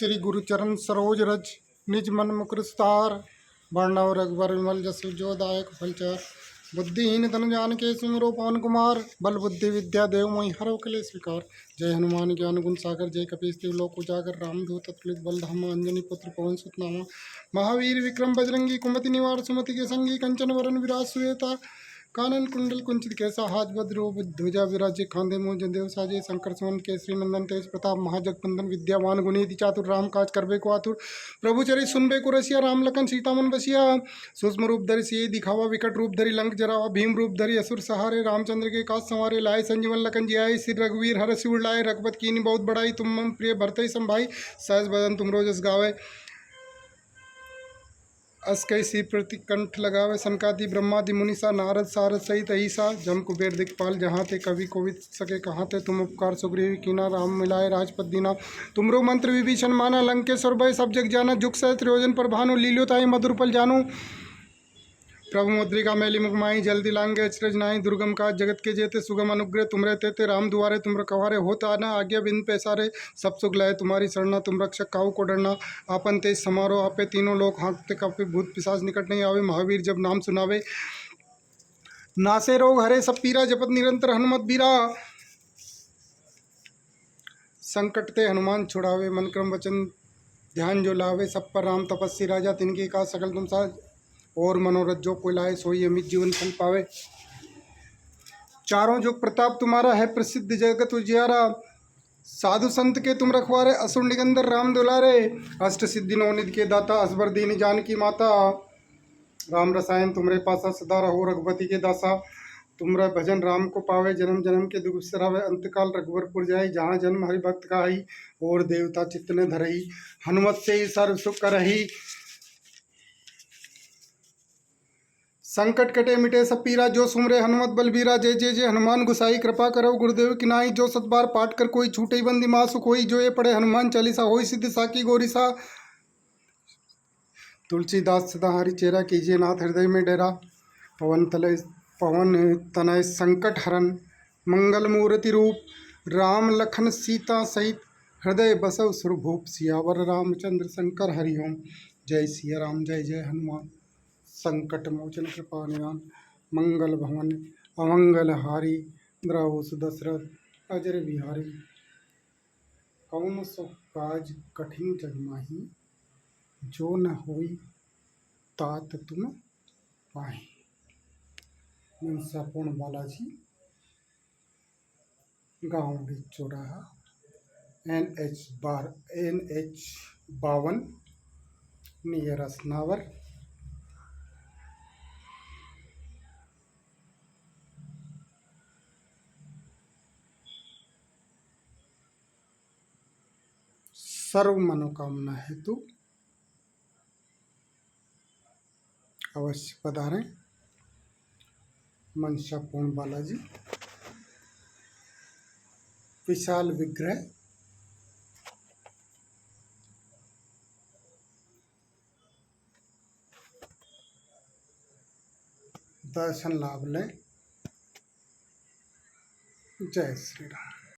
श्री गुरुचरण सरोज रज निज मन मुकुर सुधार। वर्णव रघुवर विमल जसु जो दायक फलचार। बुद्धिहीन तनु जान के सुमिरो पवन कुमार। बल बुद्धि विद्या देव मोहि हरव कलेस विकार। जय हनुमान ज्ञान गुण सागर जय कपीस तिहु लोक उजागर। रामदूत अतुलित बल धामा अंजनी पुत्र पवन सुत नामा। महावीर विक्रम बजरंगी कुमति निवार सुमति के संगी। कंचन वरन विराज सुवेता कानन कुंडल कुंचित कैसा। हाथ भद्रो ध्वजा विराजे खांदे मोह जदेव साजे। शंकर सुमन केसरी नंदन तेज प्रताप महाजगबंदन विद्यावान गुणिति चातुर राम काज करबे को आतुर। प्रभु चरित सुनबे को रसिया राम लखन सीता मन बसिया। सूक्ष्म रूप धरि सियहि दिखावा विकट रूप धरि लंक जरावा। भीम रूप धरि असुर सहारे रामचंद्र के काज संवारे। लाए संजीवन लखन जियाए श्री रघुवीर हरषि उर लाए। रघुपत कीन्ही बहुत बड़ाई तुम मम प्रिय भरतहि संभाई। सहज बदन तुमरो जस गावे अस कई सी प्रति कंठ लगावे। सनकादि ब्रह्मादि मुनिसा नारद सारद सहित अहिसा। जम कुबेर दिखपाल जहाँ ते कवि कोविद सके कहाँ ते। तुम उपकार सुग्रीव कीना राम मिलाए राजपद दीना। तुमरो मंत्र विभीषण माना लंकेश्वर भय सब जग जाना। जुग सहस्त्र योजन पर भानु लील्यो ताहि मधुर पल जानू। प्रभु मुद्रिका मैली मुखमाई जल्दी लांगे अचरज नाई। दुर्गम काज जगत के जेते सुगम अनुग्रह तुमरे तेते। राम दुआरे तुम रखवारे होत आना आज्ञा बिन पैसारे। सब सुख लय तुम्हारी शरणा तुम रक्षक काहू को डरना। आपन तेज समारो आपे तीनों लोग हाँकते कापे। भूत पिशाच निकट नहीं आवे महावीर जब नाम सुनावे। नासे रोग हरे सब पीरा जपत निरंतर हनुमत बीरा। संकट ते हनुमान छुड़ावे मन क्रम वचन ध्यान जो लावे। सब पर राम तपस्वी राजा तिनके का सकल तुम साज। और मनोरथ जो कोई लाए सोई अमित जीवन फल पावे। चारों जुग प्रताप तुम्हारा है प्रसिद्ध जगत उजियारा। साधु संत के तुम रखवारे असुर निकंदर राम दुलारे। अष्ट सिद्धि नौ निधि के दाता असबर दीन जानकी माता। राम रसायन तुमरे पासा सदा रहो रघुपति के दासा। तुमरा भजन राम को पावे जन्म जन्म के दुख बिसरावे। अंतकाल रघुवरपुर जाई जहाँ जन्म हरि भक्त काई। और देवता चित्त ने धरई हनुमत से ही सर्व सुख करही। संकट कटे मिटे सब पीरा जो सुमरे हनुमत बलबीरा। जय जय जय हनुमान गुसाई कृपा करो गुरुदेव की नाई। जो सत बार पाठ कर कोई छूटे बंदी मासु कोई। जो ये पढ़े हनुमान चालीसा होई सिद्धि साकी गौरीसा। तुलसीदास सदा हरि चेरा कीजिए नाथ हृदय में डेरा। पवन तनय संकट हरन मंगल मूर्ति रूप। राम लखन सीता सहित हृदय बसव सुरभूप। सियावर रामचंद्र शंकर हरि ओम। जय सिया राम जय जय हनुमान। संकट मोचन कृपा निदान मंगल भवन अमंगल हारी। द्रव सुदशरथ अजर बिहारी। कौन सो काज कठिन जग माही। जो न होई तात तुम पाही। पूर्ण बालाजी गाँव चौराहा NH 52 नियर असनावर। सर्व मनोकामना हेतु अवश्य पधारें। मनसा पूर्ण बालाजी विशाल विग्रह दर्शन लाभ लें। जय श्री राम।